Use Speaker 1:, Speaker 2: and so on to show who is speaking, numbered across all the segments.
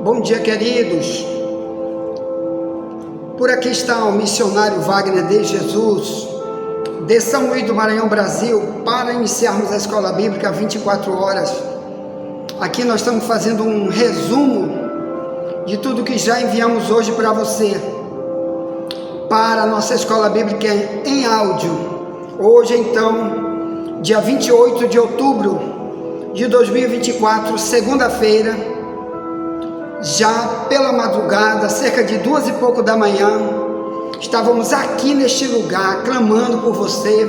Speaker 1: Bom dia, queridos. Por aqui está o missionário Wagner de Jesus, de São Luís do Maranhão, Brasil, para iniciarmos a Escola Bíblica 24 horas. Aqui nós estamos fazendo um resumo de tudo que já enviamos hoje para você, para a nossa Escola Bíblica em áudio. Hoje, então, dia 28 de outubro de 2024, segunda-feira, já pela madrugada, cerca de 2 e pouco da manhã, estávamos aqui neste lugar, clamando por você,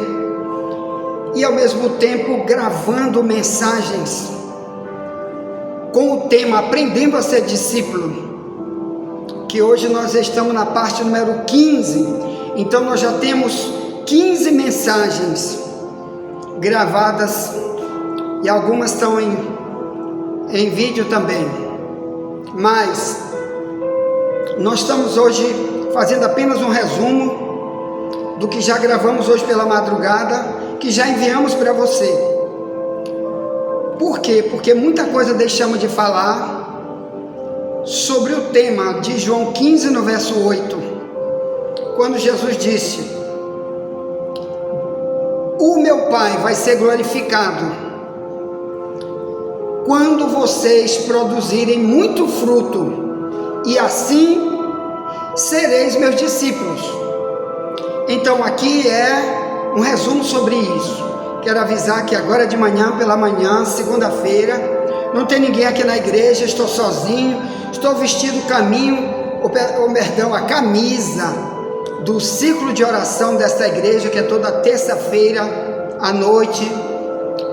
Speaker 1: e ao mesmo tempo gravando mensagens, com o tema Aprendendo a Ser Discípulo, que hoje nós estamos na parte número 15, então nós já temos 15 mensagens gravadas, e algumas estão em vídeo também. Mas nós estamos hoje fazendo apenas um resumo do que já gravamos hoje pela madrugada, que já enviamos para você. Por quê? Porque muita coisa deixamos de falar sobre o tema de João 15, no verso 8, quando Jesus disse: o meu Pai vai ser glorificado quando vocês produzirem muito fruto, e assim sereis meus discípulos. Então aqui é um resumo sobre isso. Quero avisar que agora de manhã, pela manhã, segunda-feira, não tem ninguém aqui na igreja, estou sozinho, estou vestido a camisa do ciclo de oração desta igreja, que é toda terça-feira à noite,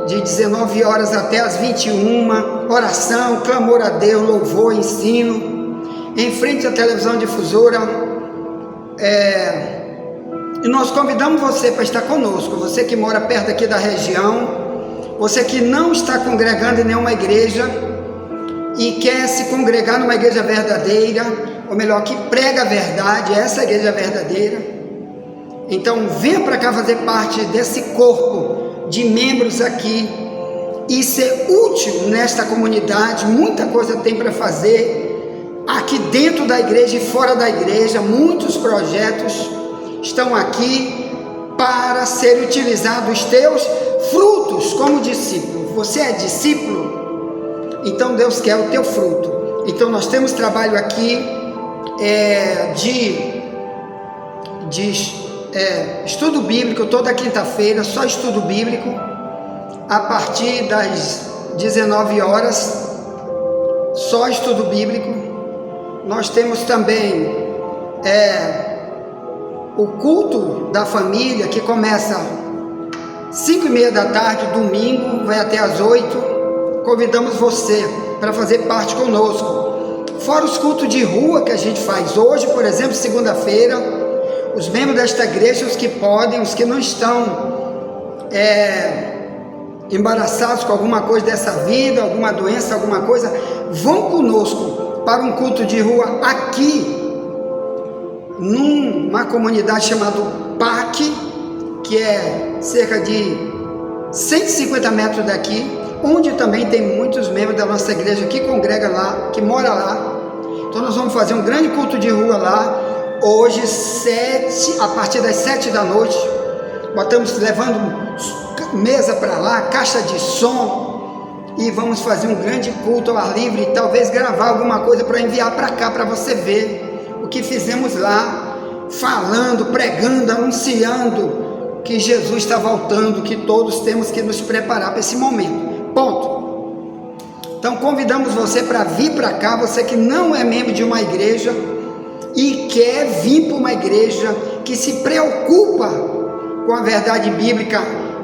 Speaker 1: de 19 horas até as 21, oração, clamor a Deus, louvor, ensino, em frente à televisão difusora, e nós convidamos você para estar conosco, você que mora perto aqui da região, você que não está congregando em nenhuma igreja, e quer se congregar numa igreja verdadeira, ou melhor, que prega a verdade, essa igreja verdadeira, então venha para cá fazer parte desse corpo de membros aqui e ser útil nesta comunidade. Muita coisa tem para fazer aqui dentro da igreja e fora da igreja. Muitos projetos estão aqui para ser utilizados os teus frutos como discípulo. Você é discípulo? Então Deus quer o teu fruto. Então nós temos trabalho aqui de estudo bíblico toda quinta-feira, só estudo bíblico, a partir das 19 horas, só estudo bíblico. Nós temos também o culto da família, que começa 5:30 da tarde, domingo, vai até às 8. Convidamos você para fazer parte conosco, fora os cultos de rua que a gente faz. Hoje, por exemplo, segunda-feira, os membros desta igreja, os que podem, os que não estão embaraçados com alguma coisa dessa vida, alguma doença, alguma coisa, vão conosco para um culto de rua aqui, numa comunidade chamada PAC, que é cerca de 150 metros daqui, onde também tem muitos membros da nossa igreja que congrega lá, que mora lá. Então nós vamos fazer um grande culto de rua lá, hoje, a partir das 7 da noite, levando mesa para lá, caixa de som, e vamos fazer um grande culto ao ar livre, e talvez gravar alguma coisa para enviar para cá, para você ver o que fizemos lá, falando, pregando, anunciando que Jesus está voltando, que todos temos que nos preparar para esse momento, ponto. Então convidamos você para vir para cá, você que não é membro de uma igreja, e quer vir para uma igreja que se preocupa com a verdade bíblica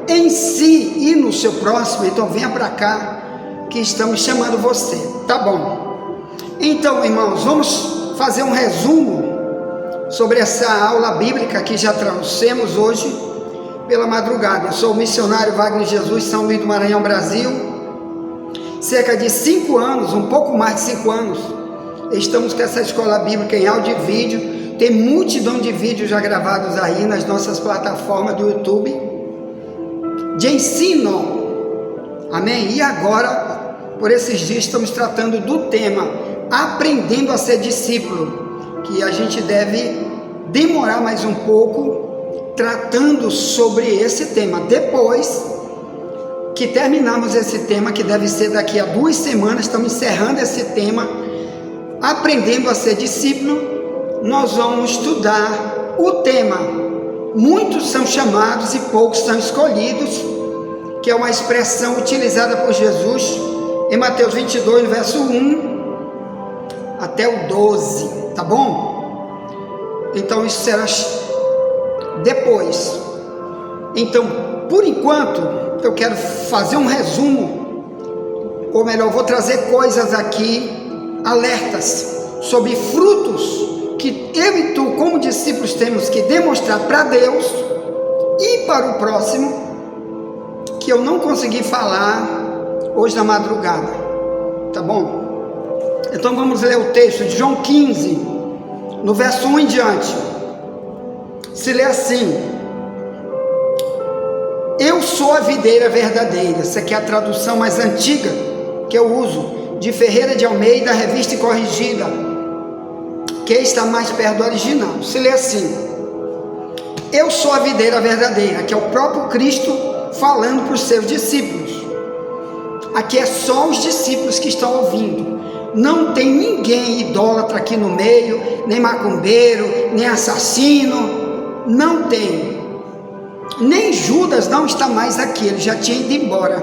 Speaker 1: em si e no seu próximo, então venha para cá, que estamos chamando você, tá bom? Então, irmãos, vamos fazer um resumo sobre essa aula bíblica que já trouxemos hoje pela madrugada. Eu sou o missionário Wagner de Jesus, São Luís do Maranhão, Brasil. Cerca de 5 anos, um pouco mais de 5 anos, estamos com essa escola bíblica em áudio e vídeo. Tem multidão de vídeos já gravados aí nas nossas plataformas do YouTube de ensino, amém? E agora, por esses dias, estamos tratando do tema aprendendo a ser discípulo, que a gente deve demorar mais um pouco tratando sobre esse tema. Depois que terminarmos esse tema, que deve ser daqui a 2 semanas, estamos encerrando esse tema, aprendendo a ser discípulo, nós vamos estudar o tema muitos são chamados e poucos são escolhidos, que é uma expressão utilizada por Jesus em Mateus 22, no verso 1 até o 12, tá bom? Então isso será depois. Então, por enquanto, eu quero fazer um resumo, ou melhor, vou trazer coisas aqui, alertas, sobre frutos que eu e tu, como discípulos, temos que demonstrar para Deus e para o próximo, que eu não consegui falar hoje na madrugada, tá bom? Então vamos ler o texto de João 15, no verso 1 em diante. Se lê assim: eu sou a videira verdadeira. Essa aqui é a tradução mais antiga que eu uso, de Ferreira de Almeida, revista e corrigida, que está mais perto do original. Se lê assim: eu sou a videira verdadeira, que é o próprio Cristo falando para os seus discípulos. Aqui é só os discípulos que estão ouvindo. Não tem ninguém idólatra aqui no meio, nem macumbeiro, nem assassino, não tem. Nem Judas não está mais aqui, ele já tinha ido embora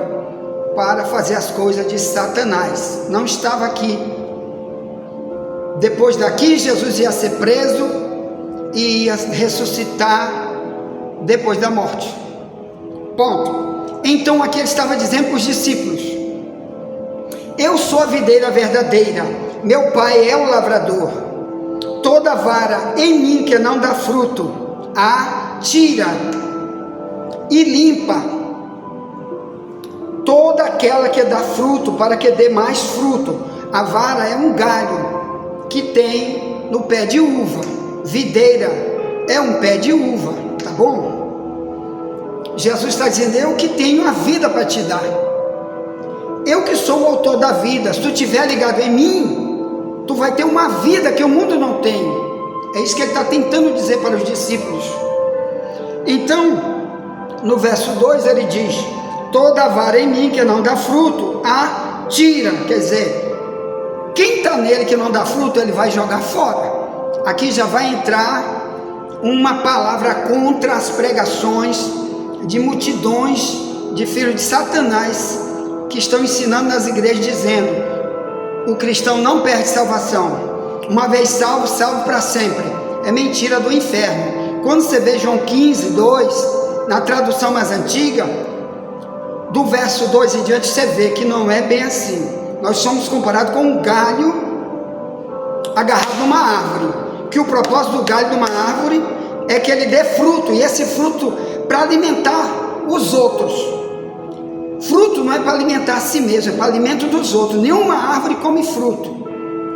Speaker 1: para fazer as coisas de Satanás, não estava aqui. Depois daqui, Jesus ia ser preso e ia ressuscitar depois da morte. Ponto. Então aqui ele estava dizendo para os discípulos: eu sou a videira verdadeira, meu pai é o lavrador. Toda vara em mim que não dá fruto, a tira e limpa. Toda aquela que dá fruto, para que dê mais fruto. A vara é um galho que tem no pé de uva. Videira é um pé de uva, tá bom? Jesus está dizendo: eu que tenho a vida para te dar, eu que sou o autor da vida. Se tu estiver ligado em mim, tu vai ter uma vida que o mundo não tem. É isso que ele está tentando dizer para os discípulos. Então, no verso 2 ele diz: toda vara em mim que não dá fruto, a tira. Quer dizer, quem está nele que não dá fruto, ele vai jogar fora. Aqui já vai entrar uma palavra contra as pregações de multidões de filhos de Satanás, que estão ensinando nas igrejas, dizendo: o cristão não perde salvação, uma vez salvo, salvo para sempre. É mentira do inferno. Quando você vê João 15, 2, na tradução mais antiga, do verso 2 em diante, você vê que não é bem assim. Nós somos comparados com um galho agarrado numa árvore, que o propósito do galho de uma árvore é que ele dê fruto, e esse fruto para alimentar os outros. Fruto não é para alimentar a si mesmo, é para alimento dos outros. Nenhuma árvore come fruto,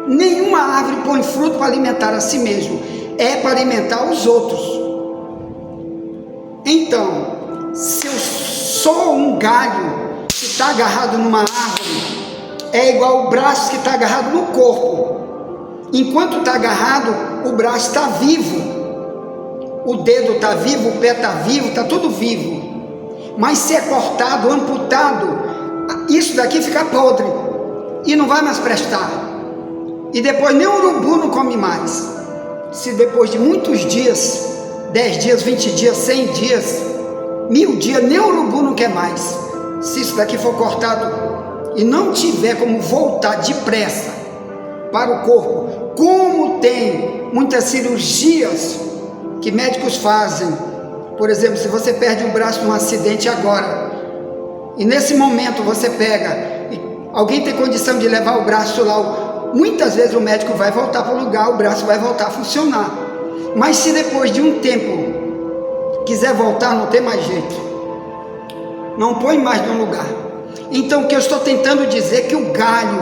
Speaker 1: nenhuma árvore põe fruto para alimentar a si mesmo, é para alimentar os outros. Então, se eu sou um galho que está agarrado numa árvore, é igual o braço que está agarrado no corpo. Enquanto está agarrado, o braço está vivo, o dedo está vivo, o pé está vivo, está tudo vivo. Mas se é cortado, amputado, isso daqui fica podre e não vai mais prestar. E depois nem o urubu não come mais. Se depois de muitos dias, 10 dias, 20 dias, 100 dias, 1000 dias, nem o urubu não quer mais. Se isso daqui for cortado e não tiver como voltar depressa para o corpo, como tem muitas cirurgias que médicos fazem. Por exemplo, se você perde o braço num acidente agora, e nesse momento você pega, e alguém tem condição de levar o braço lá, muitas vezes o médico vai voltar para o lugar, o braço vai voltar a funcionar. Mas se depois de um tempo quiser voltar, não tem mais jeito, não põe mais no lugar. Então o que eu estou tentando dizer é que o galho,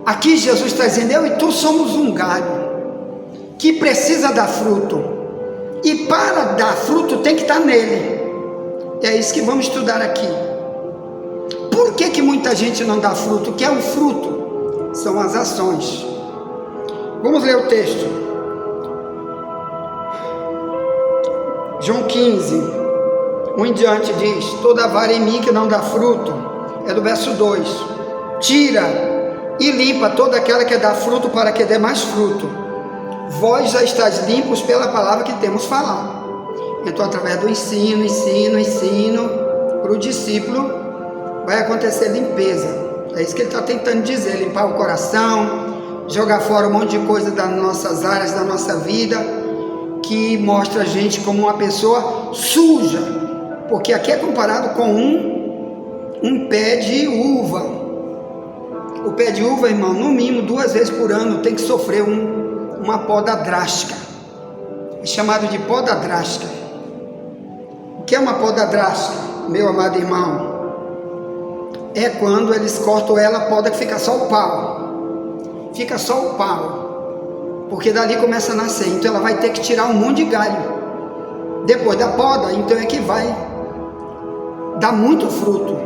Speaker 1: aqui Jesus está dizendo: eu e tu somos um galho que precisa dar fruto, e para dar fruto tem que estar nele. É isso que vamos estudar aqui. Por que muita gente não dá fruto? O que é um fruto? são as ações. Vamos ler o texto. João 15, 1 em diante diz: toda vara em mim que não dá fruto, é do verso 2, tira e limpa toda aquela que dá fruto, para que dê mais fruto. Vós já estáis limpos pela palavra que temos falado. Então, através do ensino, para o discípulo, vai acontecer limpeza. É isso que ele está tentando dizer: limpar o coração, jogar fora um monte de coisa das nossas áreas, da nossa vida, que mostra a gente como uma pessoa suja, porque aqui é comparado com um pé de uva. O pé de uva, irmão, no mínimo 2 vezes por ano tem que sofrer uma poda drástica. É chamado de poda drástica. O que é uma poda drástica, meu amado irmão? É quando eles cortam ela, a poda que fica só o pau. Fica só o pau, porque dali começa a nascer. Então ela vai ter que tirar um monte de galho. Depois da poda, então é que vai dar muito fruto.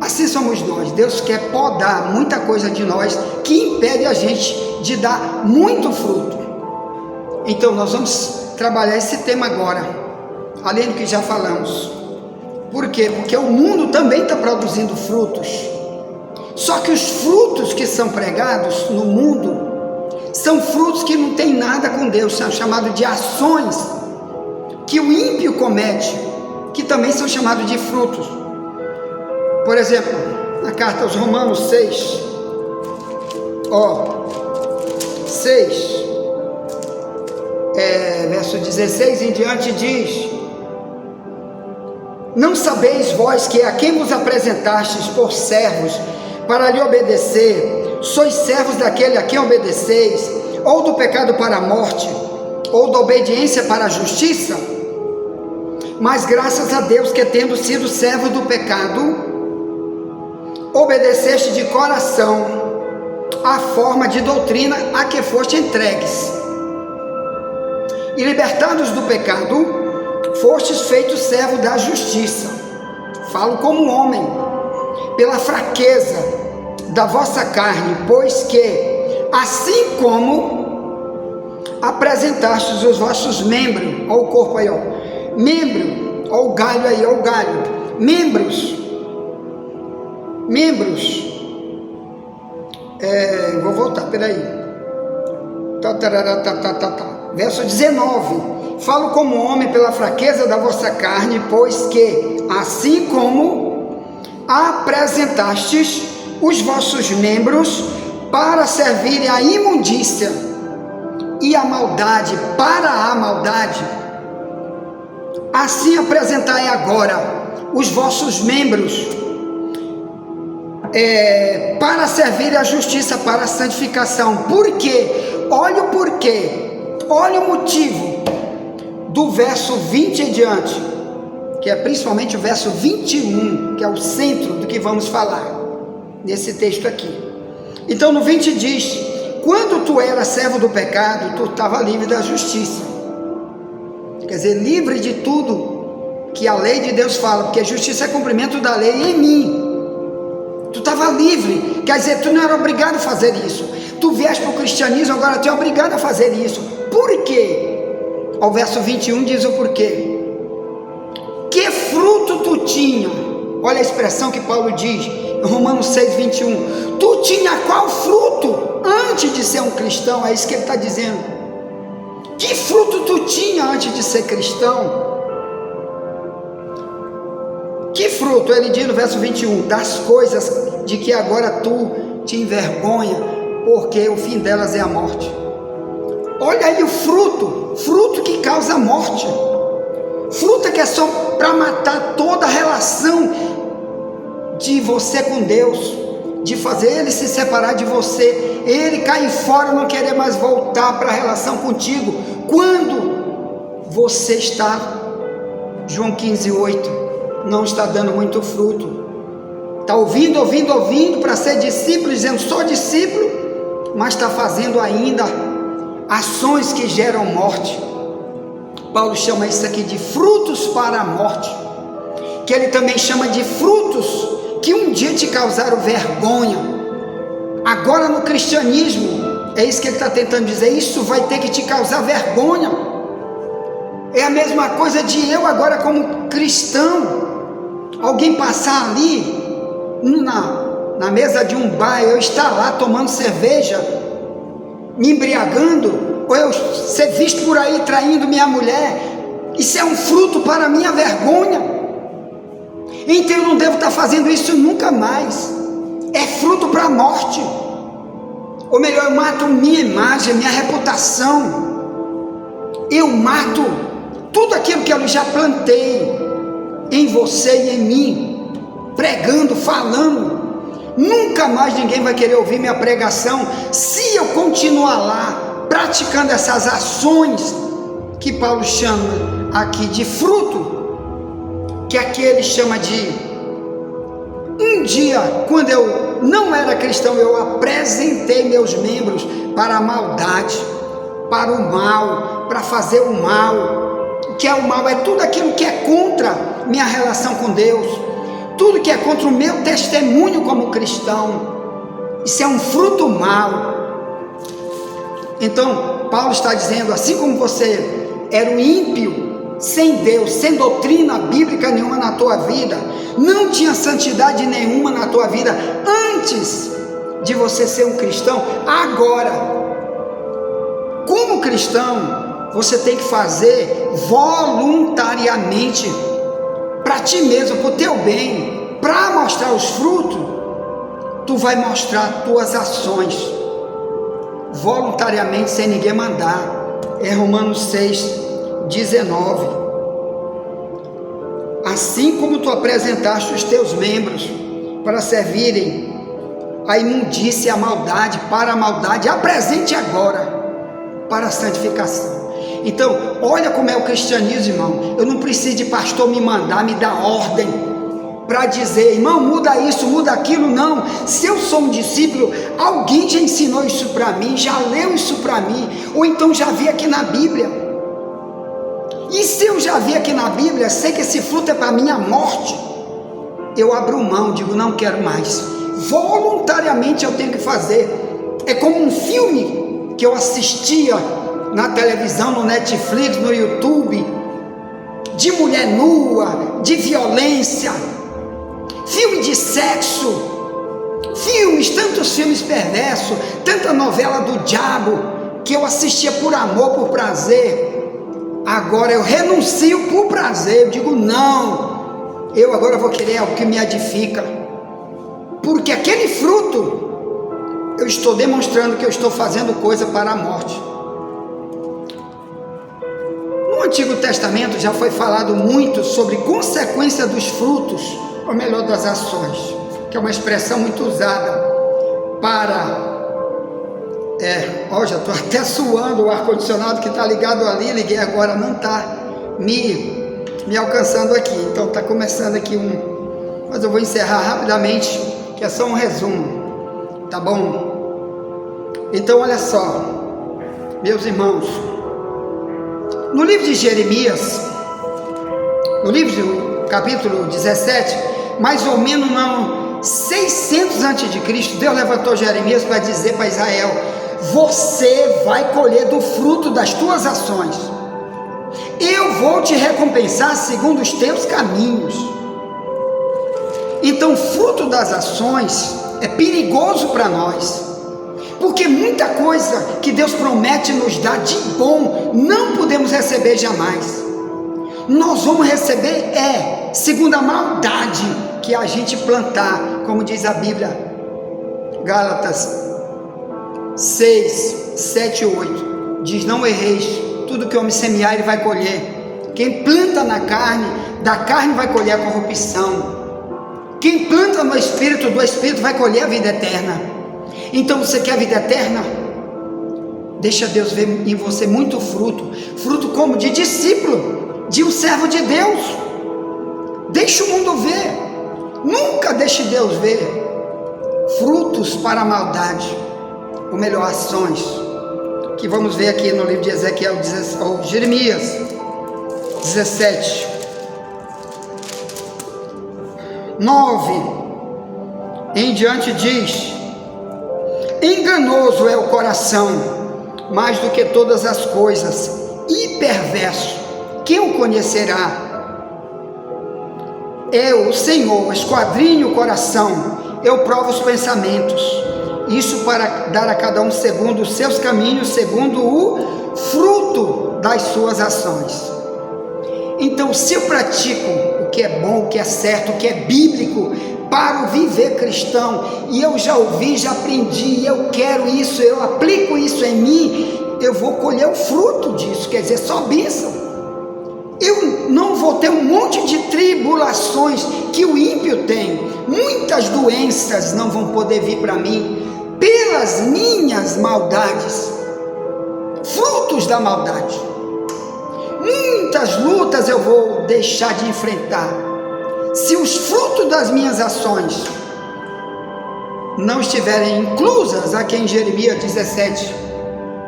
Speaker 1: Assim somos nós. Deus quer podar muita coisa de nós que impede a gente de dar muito fruto. Então nós vamos trabalhar esse tema agora, além do que já falamos. Por quê? Porque o mundo também está produzindo frutos. Só que os frutos que são pregados no mundo são frutos que não tem nada com Deus, são chamados de ações que o ímpio comete, que também são chamados de frutos. Por exemplo, na carta aos Romanos 6, 6, verso 16 em diante diz: não sabeis vós que a quem vos apresentastes por servos para lhe obedecer, sois servos daquele a quem obedeceis, ou do pecado para a morte, ou da obediência para a justiça? Mas graças a Deus que, tendo sido servo do pecado, obedeceste de coração a forma de doutrina a que foste entregues, e libertados do pecado, fostes feitos servo da justiça. Falo como homem, pela fraqueza da vossa carne, pois que, assim como apresentastes os vossos membros, olha o corpo aí, membro, olha o galho aí, olha o galho, membros, vou voltar, peraí, verso 19, falo como homem pela fraqueza da vossa carne, pois que, assim como apresentastes os vossos membros para servirem à imundícia e a maldade para a maldade, assim apresentai agora os vossos membros para servir a justiça, para a santificação. Por quê? Olha o porquê, olha o motivo do verso 20 em diante, que é principalmente o verso 21, que é o centro do que vamos falar nesse texto aqui. Então no 20 diz: quando tu eras servo do pecado, tu estava livre da justiça. Quer dizer, livre de tudo que a lei de Deus fala, porque a justiça é cumprimento da lei em mim. Tu estava livre, quer dizer, tu não era obrigado a fazer isso. Tu vieste para o cristianismo, agora tu é obrigado a fazer isso. Por quê? Ao verso 21 diz o porquê. Que fruto tu tinha? Olha a expressão que Paulo diz em Romanos 6, 21. Tu tinha qual fruto antes de ser um cristão? É isso que ele está dizendo. Que fruto tu tinha antes de ser cristão? Que fruto? Ele diz no verso 21, das coisas de que agora tu te envergonha, porque o fim delas é a morte. Olha aí o fruto que causa morte, fruto que é só para matar toda a relação de você com Deus, de fazer ele se separar de você, ele cair fora, não querer mais voltar para a relação contigo, quando você está, João 15, 8, não está dando muito fruto, está ouvindo para ser discípulo, dizendo sou discípulo, mas está fazendo ainda ações que geram morte. Paulo chama isso aqui de frutos para a morte, que ele também chama de frutos que um dia te causaram vergonha, Agora no cristianismo, é isso que ele está tentando dizer, isso vai ter que te causar vergonha. É a mesma coisa de eu agora como cristão, alguém passar ali na mesa de um bar, eu estar lá tomando cerveja, me embriagando, ou eu ser visto por aí traindo minha mulher, isso é um fruto para a minha vergonha. Então eu não devo estar fazendo isso nunca mais. É fruto para a morte. Ou melhor, eu mato minha imagem, minha reputação. Eu mato tudo aquilo que eu já plantei em você e em mim, pregando, falando. Nunca mais ninguém vai querer ouvir minha pregação se eu continuar lá praticando essas ações que Paulo chama aqui de fruto, que aqui ele chama de um dia, quando eu não era cristão, eu apresentei meus membros para a maldade, para o mal, para fazer o mal. O que é o mal? É tudo aquilo que é contra minha relação com Deus, tudo que é contra o meu testemunho como cristão. Isso é um fruto mau. Então Paulo está dizendo, assim como você era um ímpio, sem Deus, sem doutrina bíblica nenhuma na tua vida, não tinha santidade nenhuma na tua vida antes de você ser um cristão, agora, como cristão, você tem que fazer voluntariamente, para ti mesmo, para o teu bem, para mostrar os frutos, tu vai mostrar tuas ações, voluntariamente, sem ninguém mandar. É Romanos 6, 19. Assim como tu apresentaste os teus membros para servirem a imundícia e a maldade, para a maldade, apresente agora para a santificação. Então, olha como é o cristianismo, irmão. Eu não preciso de pastor me mandar, me dar ordem para dizer, irmão, muda isso, muda aquilo. Não, se eu sou um discípulo, alguém já ensinou isso para mim, já leu isso para mim, ou então já vi aqui na Bíblia. E se eu já vi aqui na Bíblia, sei que esse fruto é para a minha morte, eu abro mão, digo, não quero mais. Voluntariamente eu tenho que fazer. É como um filme que eu assistia na televisão, no Netflix, no YouTube, de mulher nua, de violência, filme de sexo, filmes, tantos filmes perversos, tanta novela do diabo, que eu assistia por amor, por prazer. Agora eu renuncio por prazer, eu digo não, eu agora vou querer algo que me edifica, porque aquele fruto, eu estou demonstrando que eu estou fazendo coisa para a morte. No Antigo Testamento já foi falado muito sobre consequência dos frutos, ou melhor, das ações, que é uma expressão muito usada para... já estou até suando, o ar-condicionado que está ligado ali, liguei agora, não está me alcançando aqui, então está começando aqui mas eu vou encerrar rapidamente, que é só um resumo, tá bom? Então olha só, meus irmãos, no livro de Jeremias, no livro do capítulo 17, mais ou menos não 600 antes de Cristo, Deus levantou Jeremias para dizer para Israel: você vai colher do fruto das tuas ações, eu vou te recompensar segundo os teus caminhos. Então, fruto das ações é perigoso para nós, porque muita coisa que Deus promete nos dar de bom, não podemos receber jamais. Nós vamos receber segundo a maldade que a gente plantar, como diz a Bíblia, Gálatas 6, 7 e 8, diz: não erreis, tudo que o homem semear ele vai colher. Quem planta na carne, da carne vai colher a corrupção. Quem planta no Espírito, do Espírito vai colher a vida eterna. Então você quer a vida eterna? Deixa Deus ver em você muito fruto, fruto como de discípulo, de um servo de Deus. Deixa o mundo ver, nunca deixe Deus ver frutos para a maldade, ou melhor, ações, que vamos ver aqui no livro de Ezequiel, ou Jeremias 17, 9 em diante diz: Enganoso é o coração, mais do que todas as coisas, e perverso. Quem o conhecerá? Eu, o Senhor, esquadrinho o coração, eu provo os pensamentos, isso para dar a cada um segundo os seus caminhos, segundo o fruto das suas ações. Então, se eu pratico o que é bom, o que é certo, o que é bíblico, para o viver cristão, e eu já ouvi, já aprendi, eu quero isso, eu aplico isso em mim, eu vou colher o fruto disso, quer dizer, só bênção. Eu não vou ter um monte de tribulações que o ímpio tem, muitas doenças não vão poder vir para mim, pelas minhas maldades, frutos da maldade. Muitas lutas eu vou deixar de enfrentar, se os frutos das minhas ações não estiverem inclusas, aqui em Jeremias 17,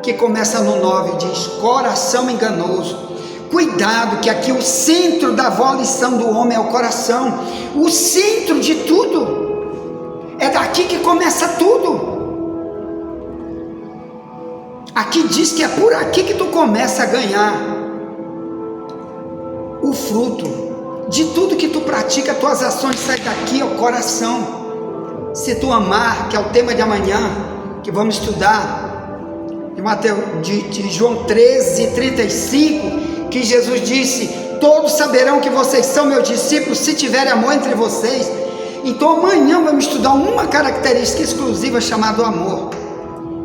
Speaker 1: que começa no 9, diz, coração enganoso. Cuidado, que aqui o centro da volição do homem é o coração, o centro de tudo, é daqui que começa tudo. Aqui diz que é por aqui que tu começa a ganhar o fruto de tudo que tu pratica, tuas ações saem daqui, ao coração. Se tu amar, que é o tema de amanhã, que vamos estudar, de João 13:35, que Jesus disse, todos saberão que vocês são meus discípulos, se tiverem amor entre vocês. Então amanhã vamos estudar uma característica exclusiva chamada amor,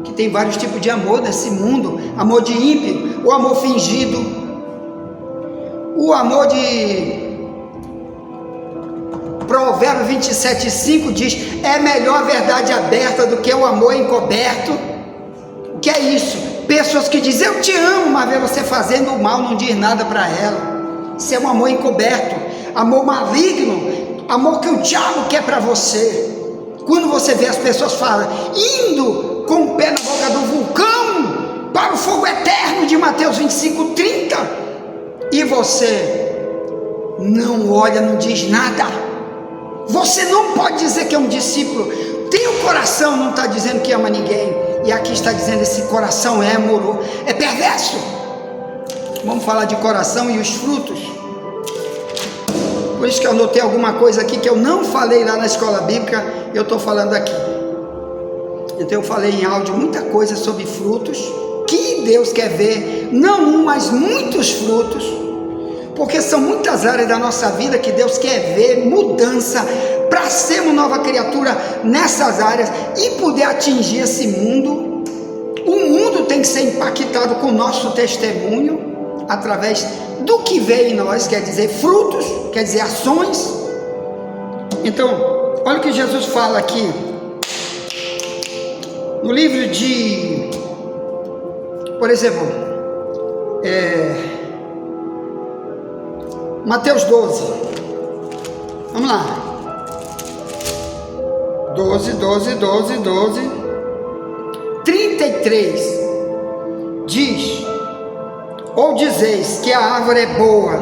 Speaker 1: que tem vários tipos de amor nesse mundo, amor de ímpio, o amor fingido, o amor de Provérbio 27:5 diz, é melhor a verdade aberta do que o amor encoberto. O que é isso? Pessoas que dizem, eu te amo, mas vê você fazendo o mal, não diz nada para ela. Isso é um amor encoberto, amor maligno, amor que o diabo quer para você. Quando você vê as pessoas falam, indo com o pé na boca do vulcão, para o fogo eterno de Mateus 25:30, e você não olha, não diz nada. Você não pode dizer que é um discípulo, tem o coração, não está dizendo que ama ninguém. E aqui está dizendo, esse coração é amoroso, é perverso. Vamos falar de coração e os frutos. Por isso que eu anotei alguma coisa aqui que eu não falei lá na escola bíblica, eu estou falando aqui. Então eu falei em áudio muita coisa sobre frutos, que Deus quer ver, não um, mas muitos frutos, porque são muitas áreas da nossa vida que Deus quer ver mudança, para ser uma nova criatura nessas áreas e poder atingir esse mundo. O mundo tem que ser impactado com o nosso testemunho, através do que vê em nós, quer dizer frutos, quer dizer ações. Então, olha o que Jesus fala aqui, no livro de, por exemplo, Mateus 12, vamos lá, 33, diz, ou dizeis que a árvore é boa,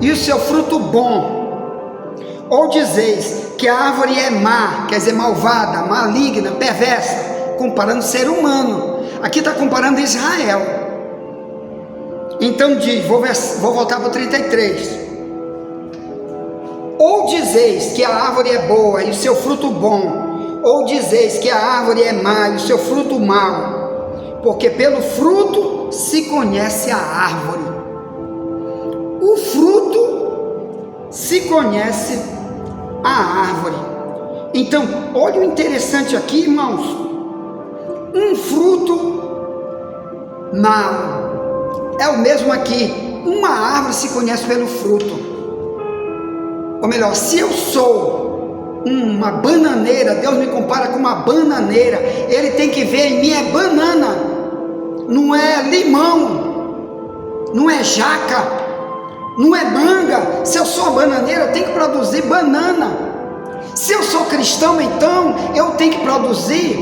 Speaker 1: e o seu fruto bom, ou dizeis que a árvore é má, quer dizer malvada, maligna, perversa, comparando ser humano, aqui está comparando Israel. Então diz, vou voltar para o 33, ou dizeis que a árvore é boa e o seu fruto bom, ou dizeis que a árvore é má e o seu fruto mau, porque pelo fruto se conhece a árvore. O fruto se conhece a árvore. Então, olha o interessante aqui, irmãos, um fruto mau é o mesmo aqui, uma árvore se conhece pelo fruto. Ou melhor, se eu sou uma bananeira, Deus me compara com uma bananeira, Ele tem que ver em mim é banana, não é limão, não é jaca, não é manga. Se eu sou uma bananeira, eu tenho que produzir banana. Se eu sou cristão, então eu tenho que produzir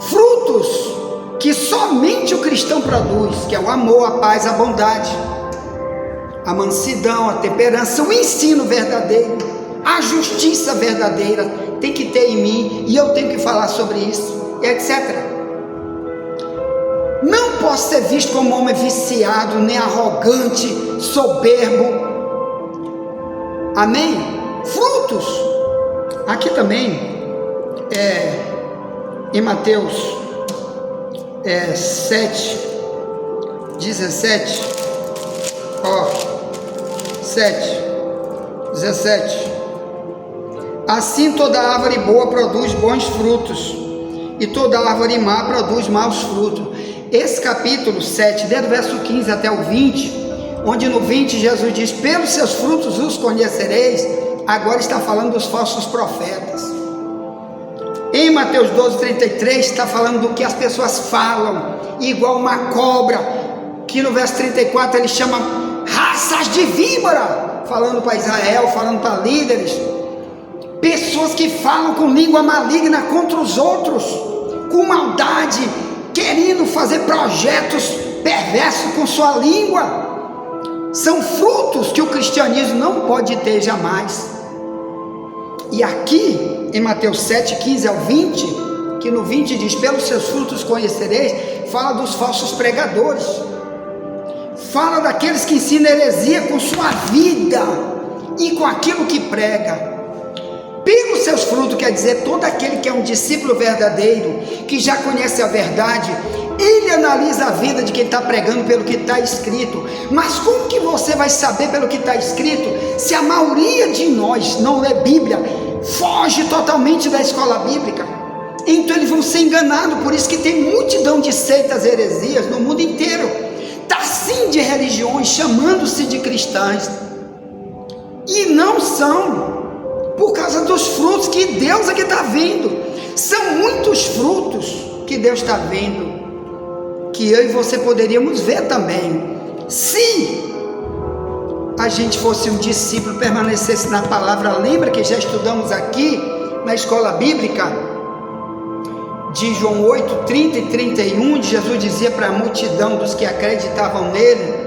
Speaker 1: frutos que somente o cristão produz, que é o amor, a paz, a bondade, a mansidão, a temperança, o ensino verdadeiro, a justiça verdadeira tem que ter em mim, e eu tenho que falar sobre isso. etc. Não posso ser visto como um homem viciado, nem arrogante, soberbo. Amém? Frutos. Aqui também, em Mateus 7, 17, 7, 17. Assim toda árvore boa produz bons frutos, e toda árvore má produz maus frutos. Esse capítulo 7, desde o verso 15 até o 20, onde no 20 Jesus diz, pelos seus frutos os conhecereis, agora está falando dos falsos profetas. Em Mateus 12, 33, está falando do que as pessoas falam, igual uma cobra, que no verso 34 ele chama raças de víbora, falando para Israel, falando para líderes, pessoas que falam com língua maligna contra os outros, com maldade, querendo fazer projetos perversos com sua língua. São frutos que o cristianismo não pode ter jamais. E aqui em Mateus 7, 15 ao 20, que no 20 diz, pelos seus frutos conhecereis, fala dos falsos pregadores, fala daqueles que ensinam heresia com sua vida e com aquilo que prega. Pelos seus frutos quer dizer, todo aquele que é um discípulo verdadeiro, que já conhece a verdade, ele analisa a vida de quem está pregando pelo que está escrito. Mas como que você vai saber pelo que está escrito, se a maioria de nós não lê Bíblia, foge totalmente da escola bíblica? Então eles vão ser enganados. Por isso que tem multidão de seitas heresias no mundo inteiro, está sim de religiões, chamando-se de cristãs, e não são, por causa dos frutos que Deus aqui está vendo. São muitos frutos que Deus está vendo, que eu e você poderíamos ver também, se a gente fosse um discípulo, permanecesse na palavra. Lembra que já estudamos aqui na escola bíblica de João 8, 30 e 31, onde Jesus dizia para a multidão dos que acreditavam nele,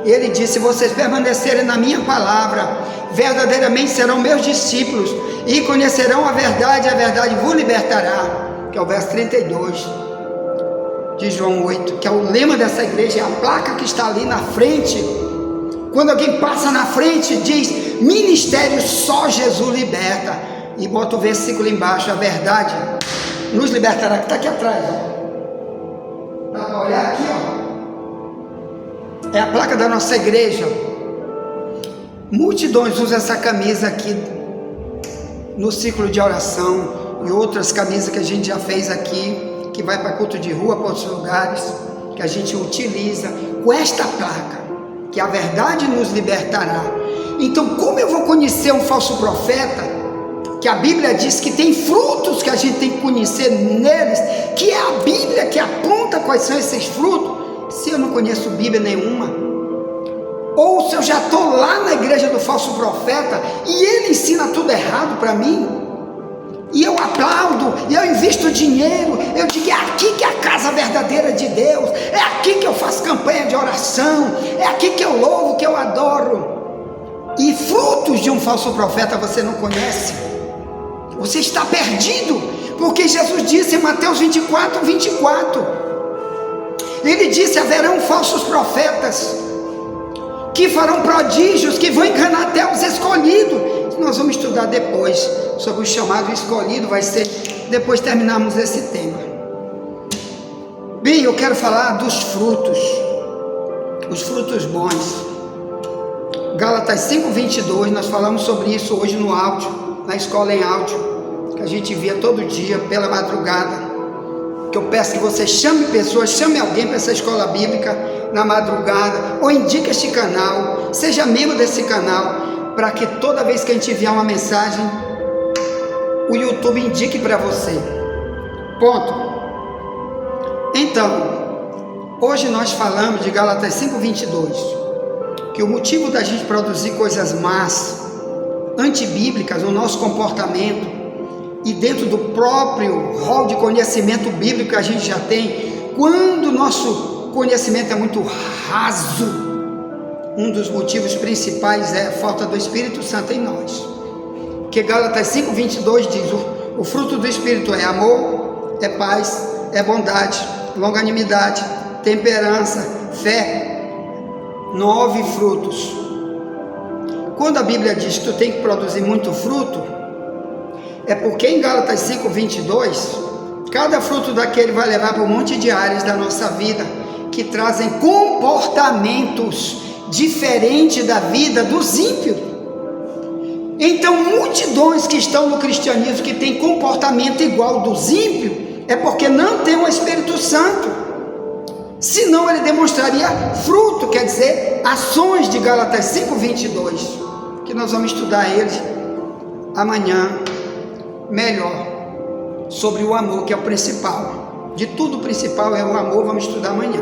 Speaker 1: ele disse, se vocês permanecerem na minha palavra, verdadeiramente serão meus discípulos, e conhecerão a verdade vos libertará, que é o verso 32 de João 8, que é o lema dessa igreja, é a placa que está ali na frente. Quando alguém passa na frente, diz, ministério só Jesus liberta, e bota o versículo embaixo, a verdade nos libertará, que está aqui atrás, dá para olhar aqui, é a placa da nossa igreja. Multidões usam essa camisa aqui no ciclo de oração, e outras camisas que a gente já fez aqui, que vai para culto de rua, para outros lugares, que a gente utiliza com esta placa, que a verdade nos libertará. Então, como eu vou conhecer um falso profeta, que a Bíblia diz que tem frutos que a gente tem que conhecer neles, que é a Bíblia que aponta quais são esses frutos, se eu não conheço Bíblia nenhuma? Ou se eu já estou lá na igreja do falso profeta, e ele ensina tudo errado para mim, e eu aplaudo, e eu invisto dinheiro, eu digo, é aqui que é a casa verdadeira de Deus, é aqui que eu faço campanha de oração, é aqui que eu louvo, que eu adoro, e frutos de um falso profeta você não conhece, você está perdido, porque Jesus disse em Mateus 24, 24, ele disse, haverão falsos profetas, que farão prodígios, que vão enganar até os escolhidos. Nós vamos estudar depois sobre o chamado escolhido, vai ser depois terminarmos esse tema. Bem, eu quero falar dos frutos, os frutos bons. Gálatas 5:22, nós falamos sobre isso hoje no áudio, na escola em áudio, que a gente via todo dia pela madrugada, que eu peço que você chame pessoas, chame alguém para essa escola bíblica na madrugada, ou indique este canal, seja membro desse canal, para que toda vez que a gente enviar uma mensagem, o YouTube indique para você. Ponto. Então, hoje nós falamos de Gálatas 5:22, que o motivo da gente produzir coisas más, antibíblicas no nosso comportamento, e dentro do próprio rol de conhecimento bíblico que a gente já tem, quando o nosso conhecimento é muito raso, um dos motivos principais é a falta do Espírito Santo em nós. Que Gálatas 5:22 diz, o fruto do Espírito é amor, é paz, é bondade, longanimidade, temperança, fé. 9 frutos. Quando a Bíblia diz que tu tem que produzir muito fruto, é porque em Gálatas 5:22, cada fruto daquele vai levar para um monte de áreas da nossa vida que trazem comportamentos diferentes da vida dos ímpios. Então, multidões que estão no cristianismo que têm comportamento igual dos ímpios, é porque não tem o Espírito Santo. Senão ele demonstraria fruto, quer dizer, ações de Gálatas 5:22, que nós vamos estudar eles amanhã melhor, sobre o amor, que é o principal. De tudo o principal é o amor, vamos estudar amanhã.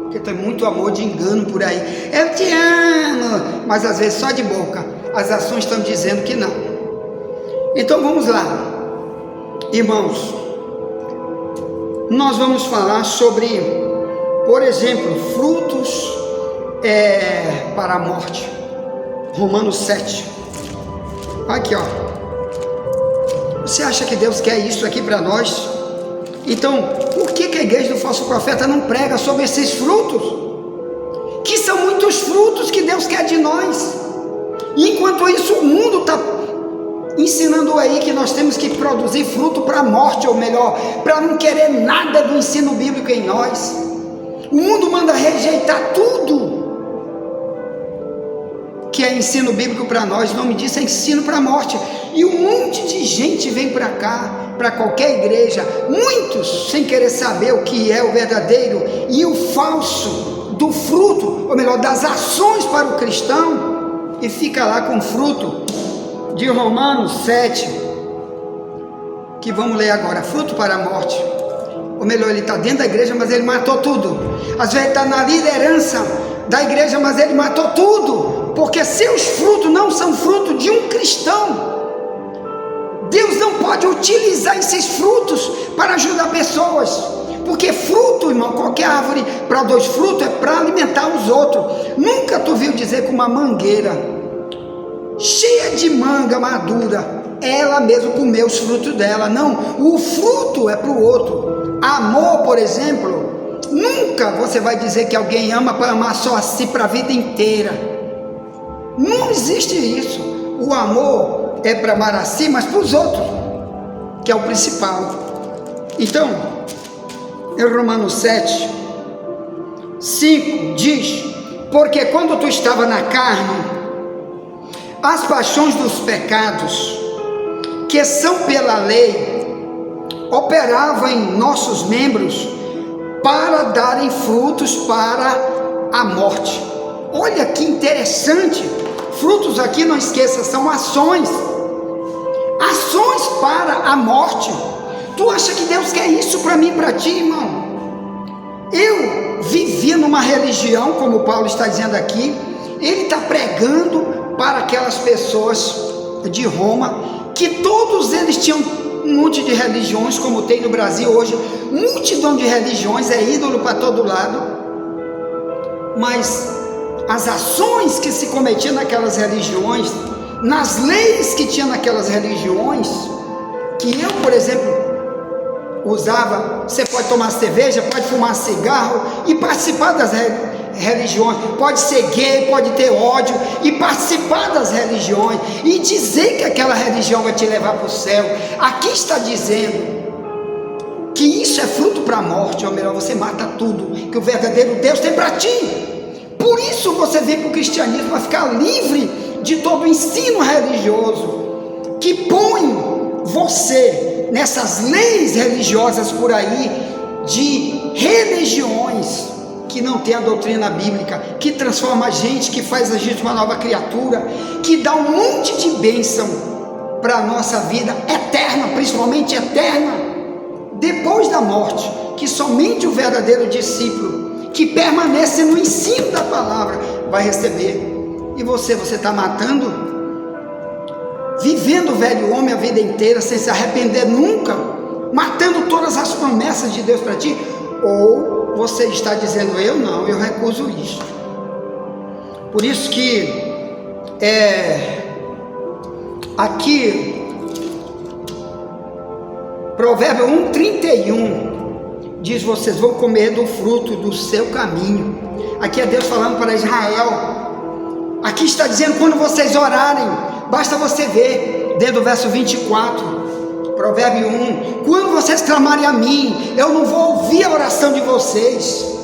Speaker 1: Porque tem muito amor de engano por aí. Eu te amo, mas às vezes só de boca. As ações estão dizendo que não. Então vamos lá, irmãos. Nós vamos falar sobre, por exemplo, frutos para a morte. Romanos 7. Aqui, ó. Você acha que Deus quer isso aqui para nós? Então, por que a igreja do falso profeta não prega sobre esses frutos? Que são muitos frutos que Deus quer de nós. E enquanto isso, o mundo está ensinando aí que nós temos que produzir fruto para a morte, ou melhor, para não querer nada do ensino bíblico em nós. O mundo manda rejeitar tudo que é ensino bíblico para nós. O nome disso é ensino para a morte. E um monte de gente vem para cá, para qualquer igreja, muitos sem querer saber o que é o verdadeiro e o falso do fruto, ou melhor, das ações para o cristão, e fica lá com o fruto de Romanos 7, que vamos ler agora. Fruto para a morte, ou melhor, ele está dentro da igreja, mas ele matou tudo. Às vezes está na liderança da igreja, mas ele matou tudo, porque seus frutos não são fruto de um cristão. Deus não pode utilizar esses frutos para ajudar pessoas, porque fruto, irmão, qualquer árvore para 2 frutos é para alimentar os outros. Nunca tu viu dizer que uma mangueira cheia de manga madura, ela mesma comeu os frutos dela. Não, o fruto é para o outro. Amor, por exemplo, nunca você vai dizer que alguém ama para amar só a si para a vida inteira. Não existe isso. O amor é para amar a si, mas para os outros, que é o principal. Então, em Romanos 7, 5 diz: porque quando tu estava na carne, as paixões dos pecados, que são pela lei, operavam em nossos membros para darem frutos para a morte. Olha que interessante. Frutos aqui, não esqueça, são ações. Ações para a morte. Tu acha que Deus quer isso para mim e para ti, irmão? Eu vivi numa religião, como Paulo está dizendo aqui. Ele está pregando para aquelas pessoas de Roma, que todos eles tinham um monte de religiões, como tem no Brasil hoje, multidão de religiões, é ídolo para todo lado, mas as ações que se cometiam naquelas religiões, nas leis que tinha naquelas religiões, que eu, por exemplo, usava, você pode tomar cerveja, pode fumar cigarro e participar das religiões, pode ser gay, pode ter ódio e participar das religiões e dizer que aquela religião vai te levar para o céu. Aqui está dizendo que isso é fruto para a morte, ou melhor, você mata tudo que o verdadeiro Deus tem para ti. Por isso você vem para o cristianismo, para ficar livre de todo o ensino religioso que põe você nessas leis religiosas por aí, de religiões que não tem a doutrina bíblica, que transforma a gente, que faz a gente uma nova criatura, que dá um monte de bênção para a nossa vida eterna, principalmente eterna, depois da morte, que somente o verdadeiro discípulo, que permanece no ensino da palavra, vai receber. E você está matando, vivendo o velho homem a vida inteira, sem se arrepender nunca, matando todas as promessas de Deus para ti, ou você está dizendo, eu recuso isso. Por isso que aqui Provérbio 1:31 diz: vocês vão comer do fruto do seu caminho. Aqui é Deus falando para Israel. Aqui está dizendo: quando vocês orarem, basta você ver, dentro do verso 24, Provérbio 1: quando vocês clamarem a mim, eu não vou ouvir a oração de vocês.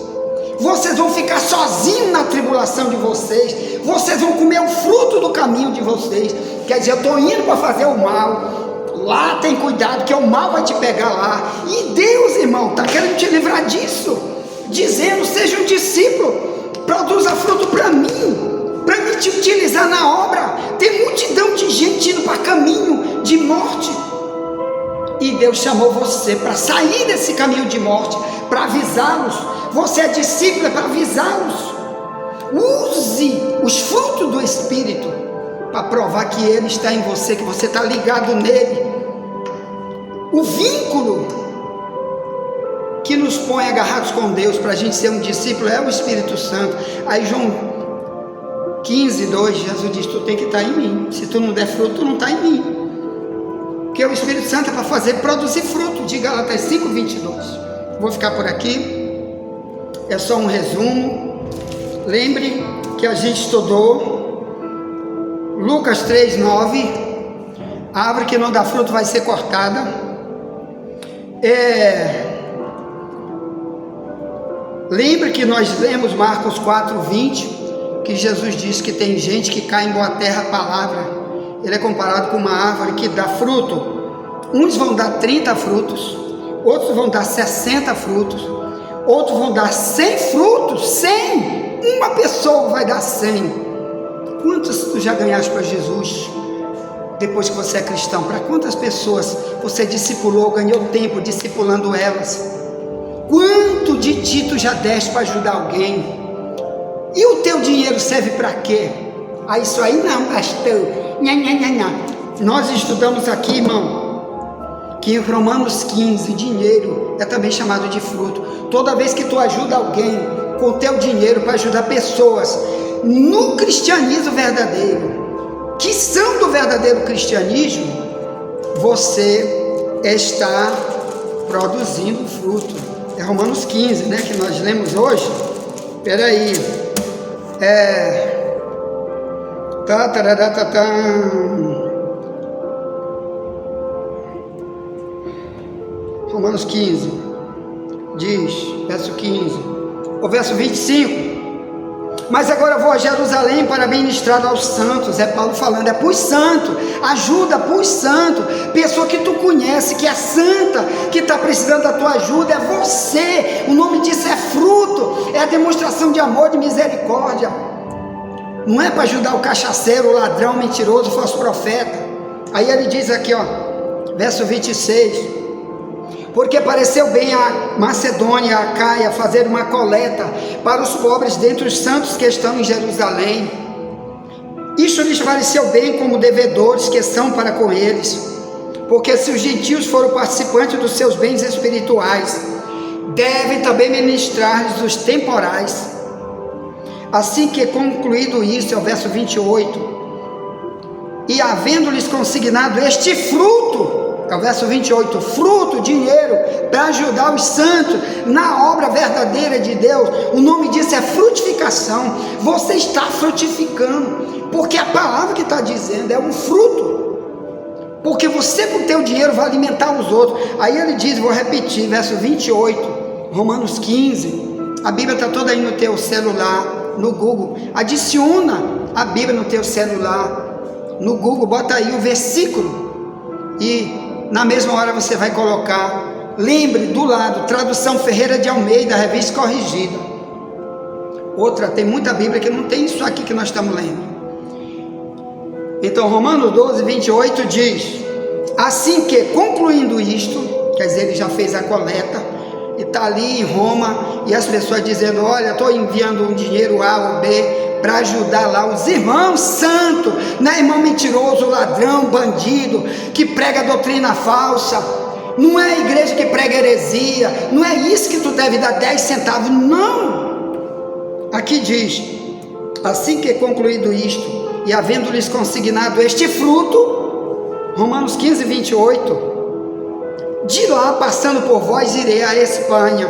Speaker 1: Vocês vão ficar sozinhos na tribulação de vocês. Vocês vão comer o fruto do caminho de vocês. Quer dizer, eu estou indo para fazer o mal. Lá tem cuidado, que o mal vai te pegar lá. E Deus, irmão, está querendo te livrar disso, dizendo: seja um discípulo, produza fruto para mim te utilizar na obra. Tem multidão de gente indo para caminho de morte, e Deus chamou você para sair desse caminho de morte, para avisá-los. Você é discípulo, é para avisá-los. Use os frutos do Espírito para provar que Ele está em você, que você está ligado nele. O vínculo que nos põe agarrados com Deus para a gente ser um discípulo é o Espírito Santo. Aí João 15:2, Jesus diz: tu tem que estar em mim. Se tu não der fruto, tu não está em mim. Porque o Espírito Santo é para produzir fruto. De Gálatas 5:22. Vou ficar por aqui. É só um resumo. Lembre que a gente estudou Lucas 3:9. A árvore que não dá fruto vai ser cortada. Lembre que nós lemos Marcos 4:20, que Jesus disse que tem gente que cai em boa terra a palavra. Ele é comparado com uma árvore que dá fruto. Uns vão dar 30 frutos, outros vão dar 60 frutos, outros vão dar 100 frutos. 100! Uma pessoa vai dar 100. Quantos tu já ganhaste para Jesus? Depois que você é cristão, para quantas pessoas você discipulou, ganhou tempo discipulando elas? Quanto de ti tu já deste para ajudar alguém? E o teu dinheiro serve para quê? Ah, isso aí não, pastor. Nós estudamos aqui, irmão, que em Romanos 15, dinheiro é também chamado de fruto. Toda vez que tu ajuda alguém com o teu dinheiro para ajudar pessoas no cristianismo verdadeiro, que são do verdadeiro cristianismo, você está produzindo fruto. É Romanos 15, né, que nós lemos hoje. Espera aí. Romanos 15 diz, verso 15, o verso 25: mas agora vou a Jerusalém para ministrar aos santos. É Paulo falando, é para os santos, ajuda para os santos, pessoa que tu conhece, que é santa, que está precisando da tua ajuda, é você. O nome disso é fruto, é a demonstração de amor, de misericórdia. Não é para ajudar o cachaceiro, o ladrão, o mentiroso, o falso profeta. Aí ele diz aqui, ó, verso 26: porque pareceu bem a Macedônia e a Acaia fazer uma coleta para os pobres dentre os santos que estão em Jerusalém. Isto lhes pareceu bem como devedores que são para com eles, porque se os gentios foram participantes dos seus bens espirituais, devem também ministrar-lhes os temporais. Assim que concluído isso, é o verso 28, e havendo-lhes consignado este fruto, é o verso 28, fruto, dinheiro, para ajudar os santos na obra verdadeira de Deus. O nome disso é frutificação. Você está frutificando, porque a palavra que está dizendo é um fruto, porque você com o teu dinheiro vai alimentar os outros. Aí ele diz, vou repetir, verso 28, Romanos 15, a Bíblia está toda aí no teu celular, no Google. Adiciona a Bíblia no teu celular, no Google, bota aí o versículo, e na mesma hora você vai colocar, lembre do lado, tradução Ferreira de Almeida, revista corrigida. Outra, tem muita Bíblia que não tem isso aqui que nós estamos lendo. Então Romanos 12, 28 diz, assim que concluindo isto, quer dizer, ele já fez a coleta, e está ali em Roma, e as pessoas dizendo, olha, estou enviando um dinheiro A ou B, para ajudar lá os irmãos santos, não é irmão mentiroso, ladrão, bandido, que prega doutrina falsa, não é a igreja que prega heresia, não é isso que tu deve dar 10 centavos, não. Aqui diz, assim que concluído isto, e havendo-lhes consignado este fruto, Romanos 15, 28, De lá, passando por vós, irei à Espanha.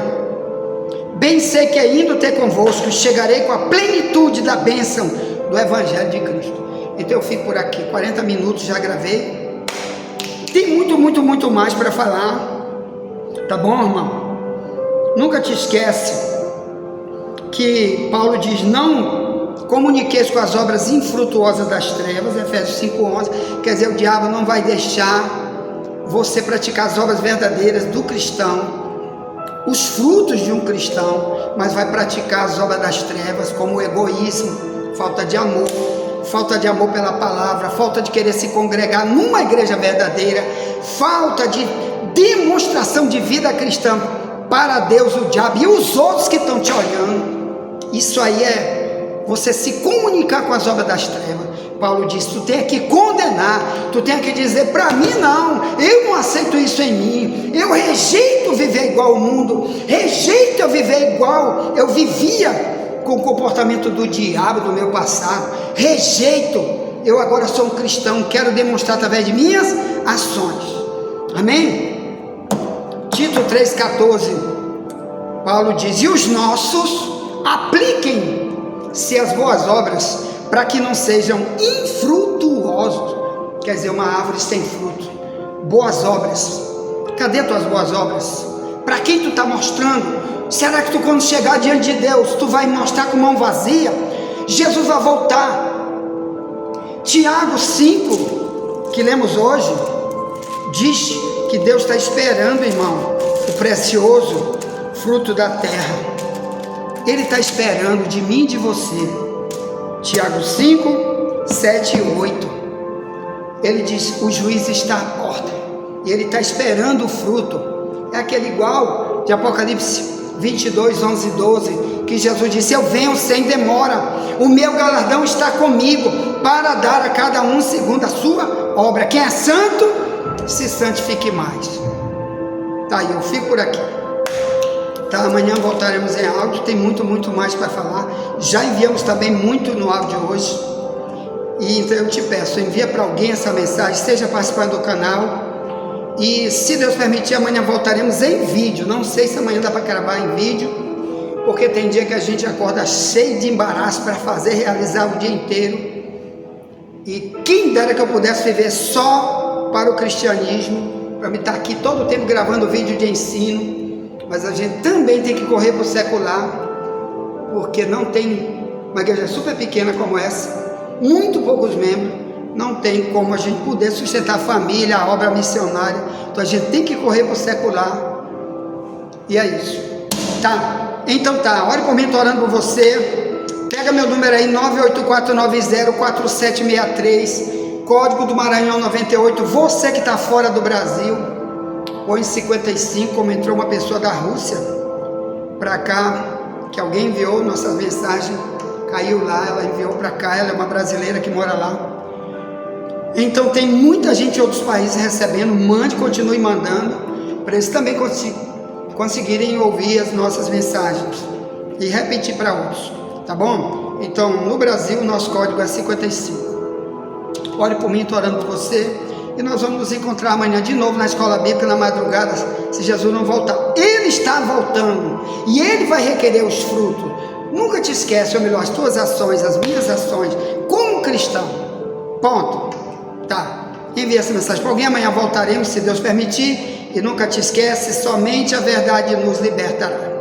Speaker 1: Bem sei que indo ter convosco, chegarei com a plenitude da bênção do Evangelho de Cristo. Então eu fico por aqui, 40 minutos, já gravei. Tem muito mais para falar. Tá bom, irmão? Nunca te esquece que Paulo diz, não comuniqueis com as obras infrutuosas das trevas, Efésios 5:11, quer dizer, o diabo não vai deixar você praticar as obras verdadeiras do cristão, os frutos de um cristão, mas vai praticar as obras das trevas, como o egoísmo, falta de amor pela palavra, falta de querer se congregar numa igreja verdadeira, falta de demonstração de vida cristã para Deus, o diabo e os outros que estão te olhando. Isso aí é você se comunicar com as obras das trevas. Paulo diz, tu tem que condenar, tu tem que dizer, para mim não, eu não aceito isso em mim, eu rejeito viver igual ao mundo, rejeito eu viver igual eu vivia com o comportamento do diabo do meu passado, rejeito, eu agora sou um cristão, quero demonstrar através de minhas ações, amém? Tito 3,14, Paulo diz, e os nossos apliquem-se as boas obras, para que não sejam infrutuosos, quer dizer, uma árvore sem fruto. Boas obras, cadê tuas boas obras? Para quem tu está mostrando? Será que tu, quando chegar diante de Deus, tu vai mostrar com mão vazia? Jesus vai voltar. Tiago 5, que lemos hoje, diz que Deus está esperando, irmão, o precioso fruto da terra. Ele está esperando de mim e de você. Tiago 5, 7 e 8, ele diz, o juiz está à porta, e ele está esperando o fruto, é aquele igual de Apocalipse 22, 11 e 12, que Jesus disse, eu venho sem demora, o meu galardão está comigo, para dar a cada um segundo a sua obra, quem é santo, se santifique mais. Tá aí, eu fico por aqui. Tá, amanhã voltaremos em áudio, tem muito mais para falar. Já enviamos também muito no áudio hoje. E então eu te peço, envia para alguém essa mensagem, esteja participando do canal. E se Deus permitir, amanhã voltaremos em vídeo. Não sei se amanhã dá para gravar em vídeo, porque tem dia que a gente acorda cheio de embaraço para fazer, realizar o dia inteiro. E quem dera que eu pudesse viver só para o cristianismo, para me estar aqui todo o tempo gravando vídeo de ensino. Mas a gente também tem que correr para o secular, porque não tem uma igreja super pequena como essa, muito poucos membros, não tem como a gente poder sustentar a família, a obra missionária. Então a gente tem que correr para o secular, e é isso. Tá, então tá, ore por mim, estou orando por você. Pega meu número aí, 984904763, código do Maranhão 98, você que está fora do Brasil, põe 55, como entrou uma pessoa da Rússia para cá, que alguém enviou nossas mensagens, caiu lá, ela enviou para cá, ela é uma brasileira que mora lá. Então tem muita gente de outros países recebendo, mande, continue mandando, para eles também conseguirem ouvir as nossas mensagens e repetir para outros, tá bom? Então no Brasil o nosso código é 55. Ore por mim, estou orando por você. E nós vamos nos encontrar amanhã de novo na escola bíblica, na madrugada, se Jesus não voltar. Ele está voltando, e Ele vai requerer os frutos. Nunca te esquece, ou melhor, as tuas ações, as minhas ações, como cristão. Ponto. Tá, envia essa mensagem para alguém, amanhã voltaremos, se Deus permitir. E nunca te esquece, somente a verdade nos libertará.